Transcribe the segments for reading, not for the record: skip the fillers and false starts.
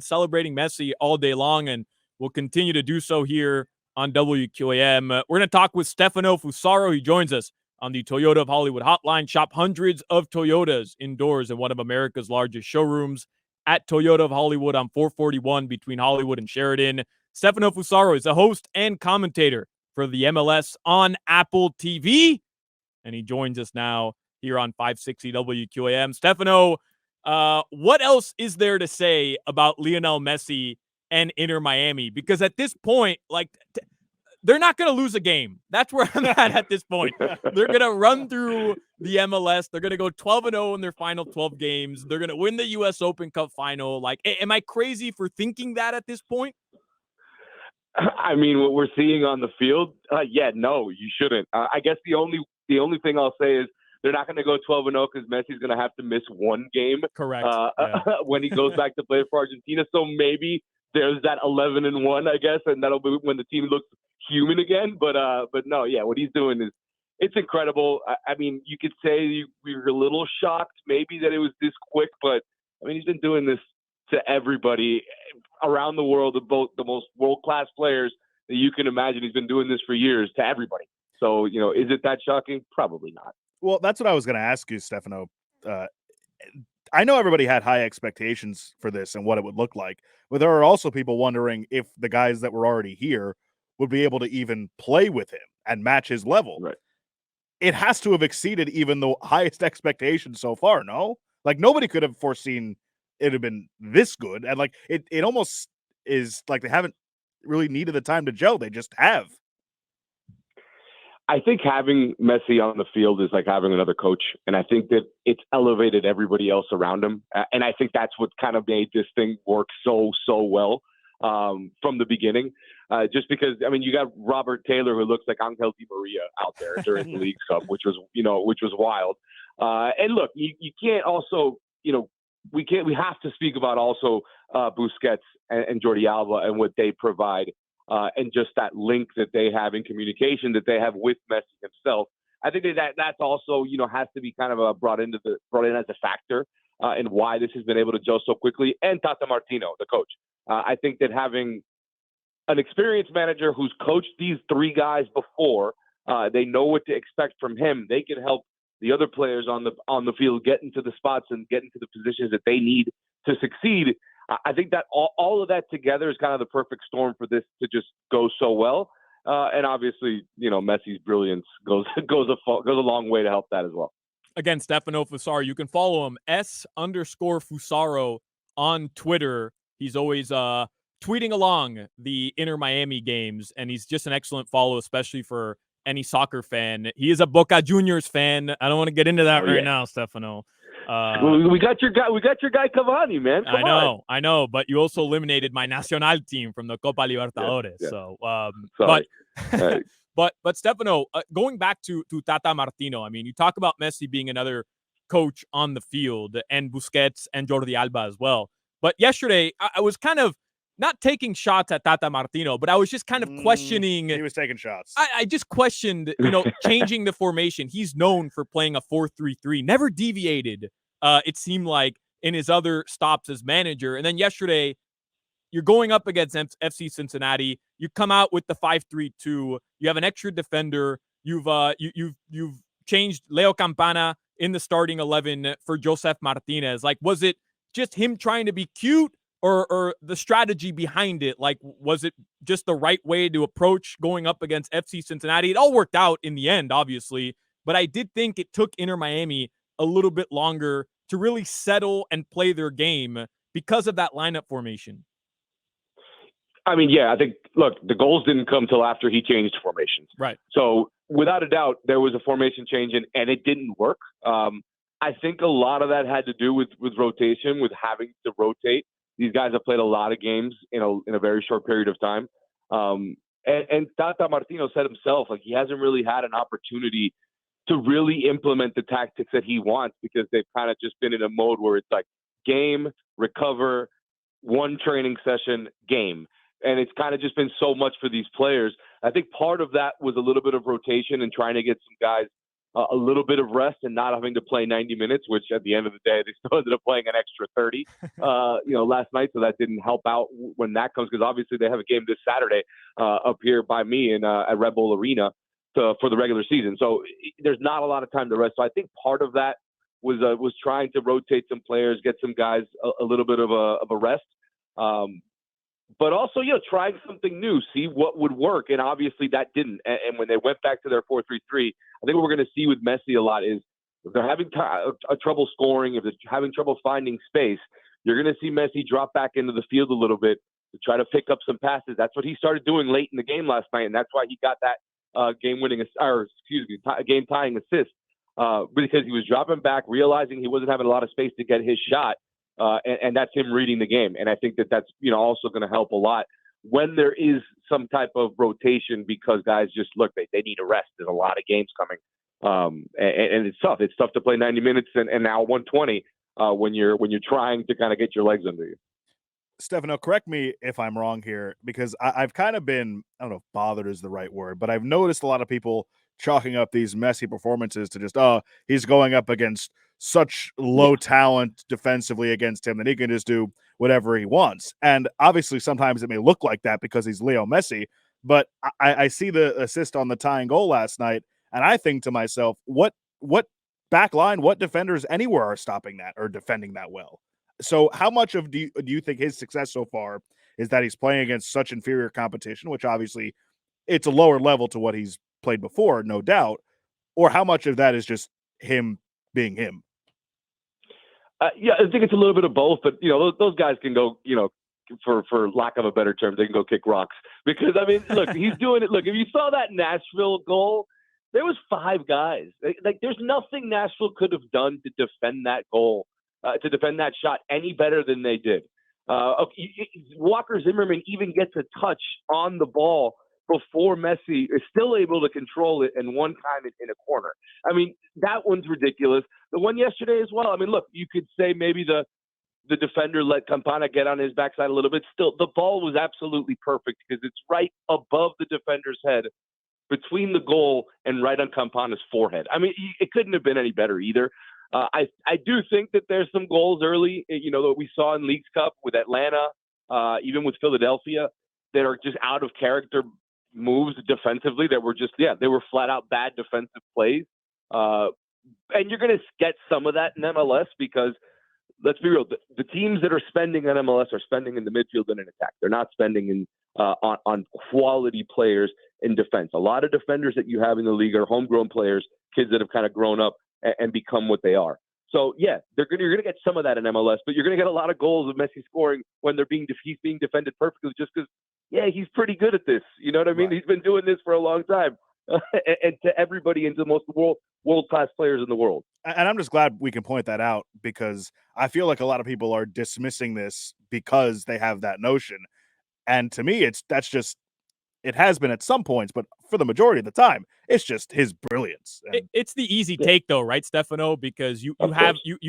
celebrating Messi all day long, and we'll continue to do so here on WQAM. We're going to talk with Stefano Fusaro. He joins us on the Toyota of Hollywood hotline. Shop hundreds of Toyotas indoors in one of America's largest showrooms at Toyota of Hollywood on 441 between Hollywood and Sheridan. Stefano Fusaro is the host and commentator for the MLS on Apple TV, and he joins us now here on 560 WQAM. Stefano, what else is there to say about Lionel Messi and Inter Miami? Because at this point, they're not going to lose a game. That's where I'm at this point. They're going to run through the MLS. They're going to go 12-0 in their final 12 games. They're going to win the U.S. Open Cup final. Am I crazy for thinking that at this point? I mean, what we're seeing on the field, no, you shouldn't. I guess the only thing I'll say is they're not going to go 12-0 because Messi's going to have to miss one game. Correct. When he goes back to play for Argentina. So maybe there's that 11-1, I guess, and that'll be when the team looks human again. But no, what he's doing it's incredible. I mean, you could say we were a little shocked maybe that it was this quick, but I mean, he's been doing this to everybody around the world, both the most world-class players that you can imagine. He's been doing this for years to everybody. So, is it that shocking? Probably not. Well, that's what I was going to ask you, Stefano. I know everybody had high expectations for this and what it would look like, but there are also people wondering if the guys that were already here would be able to even play with him and match his level. Right. It has to have exceeded even the highest expectations so far, no? Like, nobody could have foreseen it have been this good. And it almost is like they haven't really needed the time to gel. They just have. I think having Messi on the field is like having another coach. And I think that it's elevated everybody else around him. And I think that's what kind of made this thing work so well from the beginning. Just because, I mean, you got Robert Taylor, who looks like Angel Di Maria out there during the Leagues Cup, which was wild. And look, you can't also, we have to speak about also Busquets and Jordi Alba and what they provide. And just that link that they have in communication that they have with Messi himself. I think that's also, has to be kind of brought in as a factor in why this has been able to gel so quickly. And Tata Martino, the coach. I think that having an experienced manager who's coached these three guys before, they know what to expect from him. They can help the other players on the field get into the spots and get into the positions that they need to succeed. I think that all of that together is kind of the perfect storm for this to just go so well. And obviously, Messi's brilliance goes a long way to help that as well. Again, Stefano Fusaro, you can follow him @S_Fusaro on Twitter. He's always tweeting along the Inter Miami games, and he's just an excellent follow, especially for any soccer fan. He is a Boca Juniors fan. I don't want to get into that now, Stefano. We got your guy Cavani, man. Come on. I know, but you also eliminated my Nacional team from the Copa Libertadores. Yeah. So, Sorry. but Stefano, going back to Tata Martino, I mean, you talk about Messi being another coach on the field and Busquets and Jordi Alba as well. But yesterday, I was kind of not taking shots at Tata Martino, but I was just kind of questioning. He was taking shots. I just questioned, changing the formation. He's known for playing a 4-3-3, never deviated, it seemed like, in his other stops as manager. And then yesterday, you're going up against FC Cincinnati. You come out with the 5-3-2. You have an extra defender. You've changed Leo Campana in the starting 11 for Josef Martinez. Was it just him trying to be cute? Or the strategy behind it? Was it just the right way to approach going up against FC Cincinnati? It all worked out in the end, obviously, but I did think it took Inter Miami a little bit longer to really settle and play their game because of that lineup formation. I mean, I think, look, the goals didn't come till after he changed formations. Right. So without a doubt, there was a formation change and it didn't work. I think a lot of that had to do with rotation, with having to rotate. These guys have played a lot of games in a very short period of time. And Tata Martino said himself, he hasn't really had an opportunity to really implement the tactics that he wants because they've kind of just been in a mode where it's game, recover, one training session, game. And it's kind of just been so much for these players. I think part of that was a little bit of rotation and trying to get some guys a little bit of rest and not having to play 90 minutes, which at the end of the day, they still ended up playing an extra 30, last night. So that didn't help out when that comes, because obviously they have a game this Saturday up here by me at Red Bull Arena for the regular season. So there's not a lot of time to rest. So I think part of that was trying to rotate some players, get some guys a little bit of a rest. But also, trying something new, see what would work. And obviously that didn't. And when they went back to their 4-3-3, I think what we're going to see with Messi a lot is if they're having trouble scoring, if they're having trouble finding space, you're going to see Messi drop back into the field a little bit to try to pick up some passes. That's what he started doing late in the game last night. And that's why he got that game-tying assist, because he was dropping back, realizing he wasn't having a lot of space to get his shot. And that's him reading the game. And I think that's, also going to help a lot when there is some type of rotation, because guys just look, they need a rest. There's a lot of games coming. And it's tough. It's tough to play 90 minutes and now 120 when you're trying to kind of get your legs under you. Stefano, correct me if I'm wrong here, because I've kind of been, I don't know if bothered is the right word, but I've noticed a lot of people chalking up these Messi performances to just, he's going up against such low talent defensively against him that he can just do whatever he wants. And obviously sometimes it may look like that because he's Leo Messi, but I see the assist on the tying goal last night, and I think to myself, what back line, what defenders anywhere are stopping that or defending that well? So how much of do you think his success so far is that he's playing against such inferior competition, which obviously it's a lower level to what he's played before, no doubt, or how much of that is just him being him? I think it's a little bit of both, but those guys can go, for lack of a better term, they can go kick rocks, because I mean, look, he's doing it. Look, if you saw that Nashville goal, there was 5 guys. Like there's nothing Nashville could have done to defend that goal, to defend that shot any better than they did. Walker Zimmerman even gets a touch on the ball before Messi is still able to control it and one time in a corner. I mean, that one's ridiculous. The one yesterday as well. I mean, look, you could say maybe the defender let Campana get on his backside a little bit. Still, the ball was absolutely perfect because it's right above the defender's head, between the goal and right on Campana's forehead. I mean, it couldn't have been any better either. I do think that there's some goals early, that we saw in Leagues Cup with Atlanta, even with Philadelphia, that are just out of character moves defensively that were just, they were flat out bad defensive plays. And you're going to get some of that in MLS because, let's be real, the teams that are spending on MLS are spending in the midfield and in attack. They're not spending in on quality players in defense. A lot of defenders that you have in the league are homegrown players, kids that have kind of grown up and become what they are. So, you're going to get some of that in MLS, but you're going to get a lot of goals of Messi scoring when he's being defended perfectly just because, he's pretty good at this. You know what I mean? Right. He's been doing this for a long time. And to everybody, and to the most world-class players in the world. And I'm just glad we can point that out, because I feel like a lot of people are dismissing this because they have that notion. And to me, it has been at some points, but for the majority of the time, it's just his brilliance. It's the easy take though, right, Stefano? Because you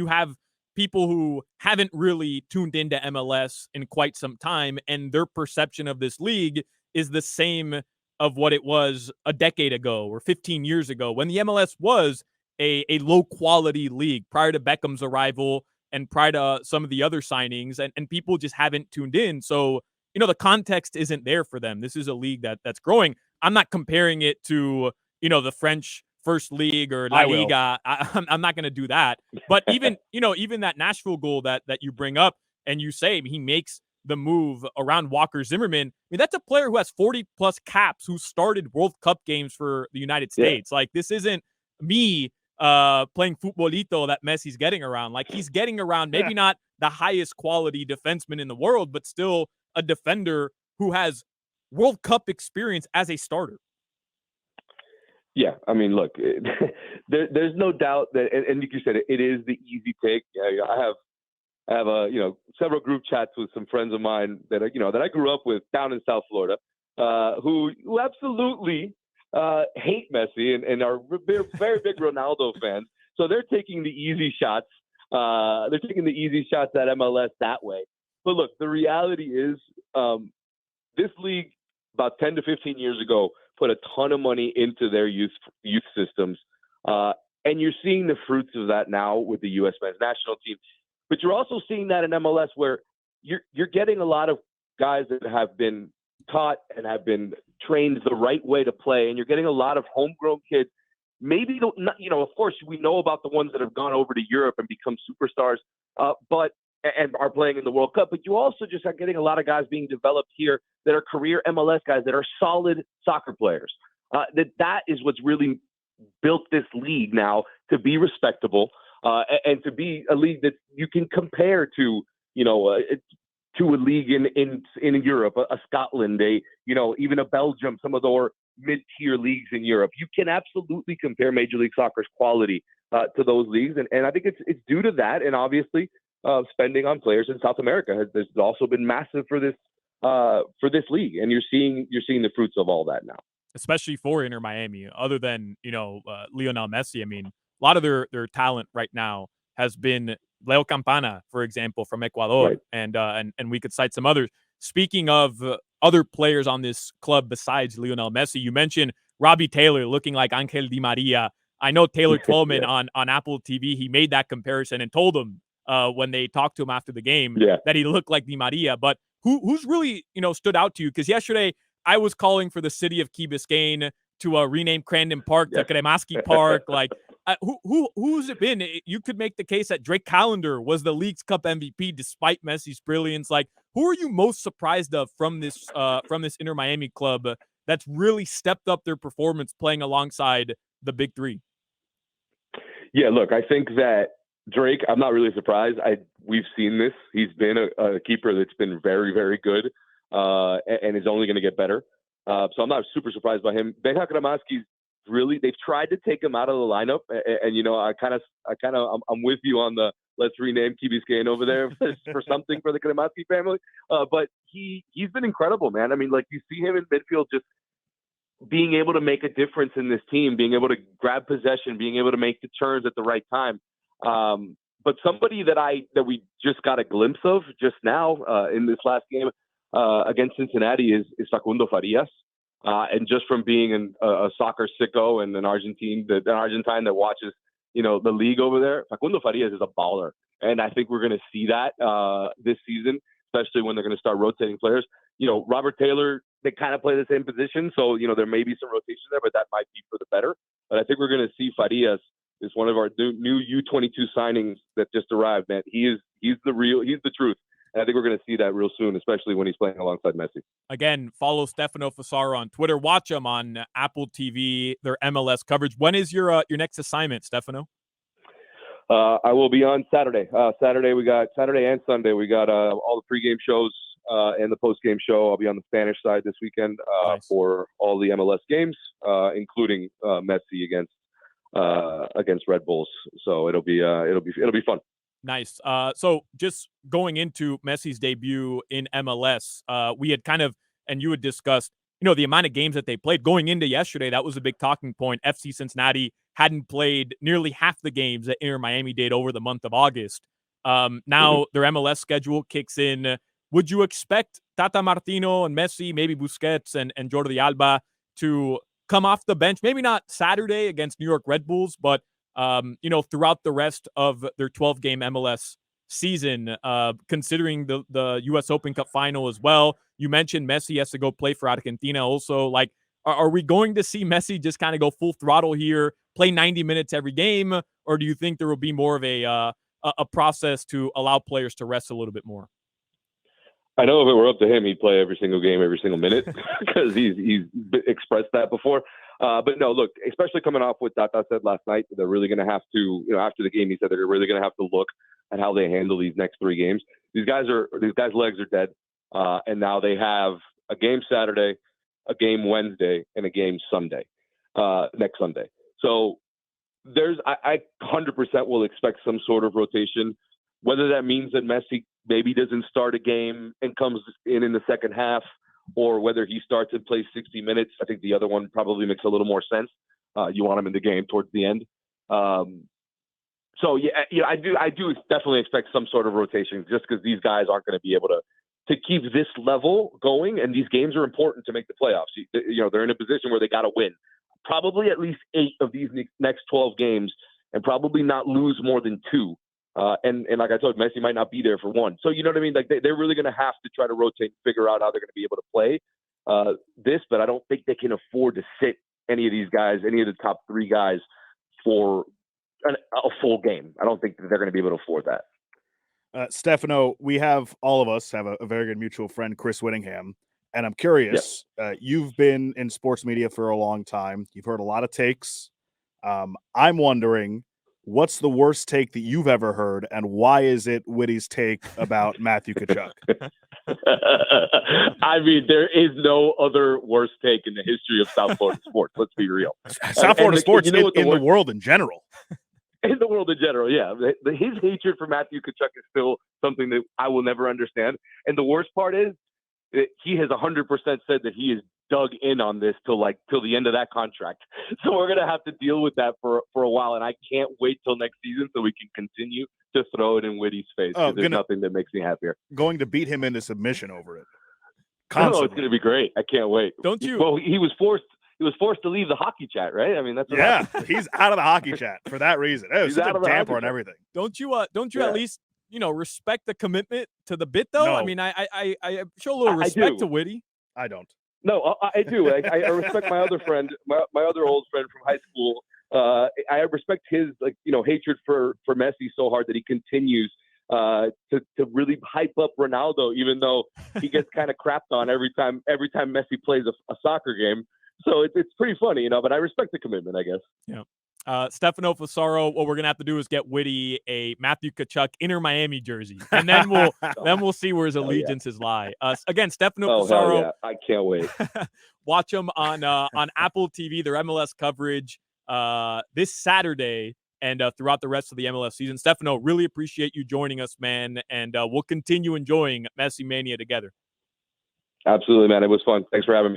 have people who haven't really tuned into MLS in quite some time, and their perception of this league is the same of what it was a decade ago or 15 years ago, when the MLS was a low quality league prior to Beckham's arrival and prior to some of the other signings, and people just haven't tuned in. So, the context isn't there for them. This is a league that's growing. I'm not comparing it to, the French First League or La Liga. I'm not going to do that. But even that Nashville goal that you bring up and you say he makes the move around Walker Zimmerman. I mean, that's a player who has 40 plus caps, who started World Cup games for the United States. Like, this isn't me playing futbolito that Messi's getting around. Like, he's getting around maybe not the highest quality defenseman in the world, but still a defender who has World Cup experience as a starter. Yeah, I mean, look, there's no doubt that, and like you said, it is the easy take. I have several group chats with some friends of mine that I grew up with down in South Florida, who absolutely hate Messi and are very big Ronaldo fans. So they're taking the easy shots. They're taking the easy shots at MLS that way. But look, the reality is, this league about 10 to 15 years ago put a ton of money into their youth systems. And you're seeing the fruits of that now with the U.S. men's national team. But you're also seeing that in MLS where you're getting a lot of guys that have been taught and have been trained the right way to play. And you're getting a lot of homegrown kids. Maybe, of course, we know about the ones that have gone over to Europe and become superstars, and are playing in the World Cup. But you also just are getting a lot of guys being developed here that are career MLS guys that are solid soccer players. That is what's really built this league now to be respectable and to be a league that you can compare to, to a league in Europe, a Scotland, even a Belgium, some of the mid-tier leagues in Europe. You can absolutely compare Major League Soccer's quality to those leagues, and I think it's due to that, and obviously spending on players in South America has also been massive for this league, and you're seeing the fruits of all that now. Especially for Inter Miami, other than Lionel Messi. I mean, a lot of their talent right now has been Leo Campana, for example, from Ecuador, right. and we could cite some others. Speaking of other players on this club besides Lionel Messi, you mentioned Robbie Taylor looking like Angel Di Maria. I know Taylor Twellman yeah. on Apple TV, he made that comparison and told him when they talked to him after the game that he looked like Di Maria. But who's really stood out to you? Because yesterday I was calling for the city of Key Biscayne to rename Crandon Park to Kremaski Park. Like, who's it been? You could make the case that Drake Callender was the League's Cup MVP despite Messi's brilliance. Like, who are you most surprised of from this Inter Miami club that's really stepped up their performance playing alongside the big three? Yeah, look, I think that Drake, I'm not really surprised. We've seen this. He's been a keeper that's been very, very good. And is only going to get better. So I'm not super surprised by him. Benja Kremaski's they've tried to take him out of the lineup. And I'm with you on the let's rename Key Biscayne over there for something for the Kremaski family. But he's been incredible, man. I mean, like, you see him in midfield just being able to make a difference in this team, being able to grab possession, being able to make the turns at the right time. But somebody that we just got a glimpse of just now in this last game against Cincinnati is Facundo Farias. And just from being a soccer sicko and an Argentine that watches, the league over there, Facundo Farias is a baller. And I think we're going to see that this season, especially when they're going to start rotating players. Robert Taylor, they kind of play the same position. So, there may be some rotation there, but that might be for the better. But I think we're going to see Farias is one of our new U22 signings that just arrived, man. He's the truth. And I think we're going to see that real soon, especially when he's playing alongside Messi. Again, follow Stefano Fusaro on Twitter. Watch him on Apple TV, their MLS coverage. When is your next assignment, Stefano? I will be on Saturday. Saturday and Sunday. We got all the pregame shows and the postgame show. I'll be on the Spanish side this weekend nice. For all the MLS games, including Messi against Red Bulls. So it'll be fun. Nice. So just going into Messi's debut in MLS, we had and you had discussed, the amount of games that they played going into yesterday. That was a big talking point. FC Cincinnati hadn't played nearly half the games that Inter Miami did over the month of August. Now their MLS schedule kicks in. Would you expect Tata Martino and Messi, maybe Busquets and Jordi Alba to come off the bench? Maybe not Saturday against New York Red Bulls, but throughout the rest of their 12-game MLS season, considering the U.S. Open Cup final as well. You mentioned Messi has to go play for Argentina also. Like, are we going to see Messi just kind of go full throttle here, play 90 minutes every game, or do you think there will be more of a process to allow players to rest a little bit more? I know if it were up to him, he'd play every single game, every single minute, because he's expressed that before. But no, look, especially coming off what Tata said last night, they're really going to have to, after the game, he said they're really going to have to look at how they handle these next 3 games. These guys' legs are dead, and now they have a game Saturday, a game Wednesday, and a game Sunday, next Sunday. So I 100% will expect some sort of rotation. Whether that means that Messi maybe doesn't start a game and comes in the second half, or whether he starts and plays 60 minutes, I think the other one probably makes a little more sense. You want him in the game towards the end. So I do definitely expect some sort of rotation, just because these guys aren't going to be able to keep this level going, and these games are important to make the playoffs. They're in a position where they got to win. Probably at least 8 of these next 12 games and probably not lose more than 2. And like I told, Messi might not be there for 1. So you know what I mean? Like they're really going to have to try to rotate and figure out how they're going to be able to play this. But I don't think they can afford to sit any of these guys, any of the top 3 guys, for a full game. I don't think that they're going to be able to afford that. Stefano, all of us have a very good mutual friend, Chris Whittingham. And I'm curious, you've been in sports media for a long time. You've heard a lot of takes. I'm wondering, what's the worst take that you've ever heard, and why is it Whitty's take about Matthew Tkachuk? I mean, there is no other worst take in the history of South Florida sports. Let's be real. South Florida sports, in the world in general. In the world in general, yeah. His hatred for Matthew Tkachuk is still something that I will never understand. And the worst part is that he has 100% said that he is dug in on this till the end of that contract. So we're going to have to deal with that for a while. And I can't wait till next season so we can continue to throw it in Whitty's face. There's nothing that makes me happier. Going to beat him into submission over it. Oh, it's going to be great. I can't wait. Don't you? Well, he was forced to leave the hockey chat, right? I mean, that's he's out of the hocky chat for that reason. It was such a damper on everything. Don't you at least respect the commitment to the bit though? No. I mean, I show a little respect to Whitty. I don't. No, I do. I respect my other friend, my other old friend from high school. I respect his hatred for Messi so hard that he continues to really hype up Ronaldo, even though he gets kind of crapped on every time Messi plays a soccer game. So it's pretty funny, but I respect the commitment, I guess. Yeah. Stefano Fusaro, what we're gonna have to do is get Whitty a Matthew Tkachuk Inter Miami jersey, and then we'll see where his allegiances lie. Again, Stefano Fusaro. Yeah. I can't wait. Watch them on Apple TV, their MLS coverage this Saturday and throughout the rest of the MLS season. Stefano, really appreciate you joining us, man, and we'll continue enjoying Messi Mania together. Absolutely, man. It was fun. Thanks for having me.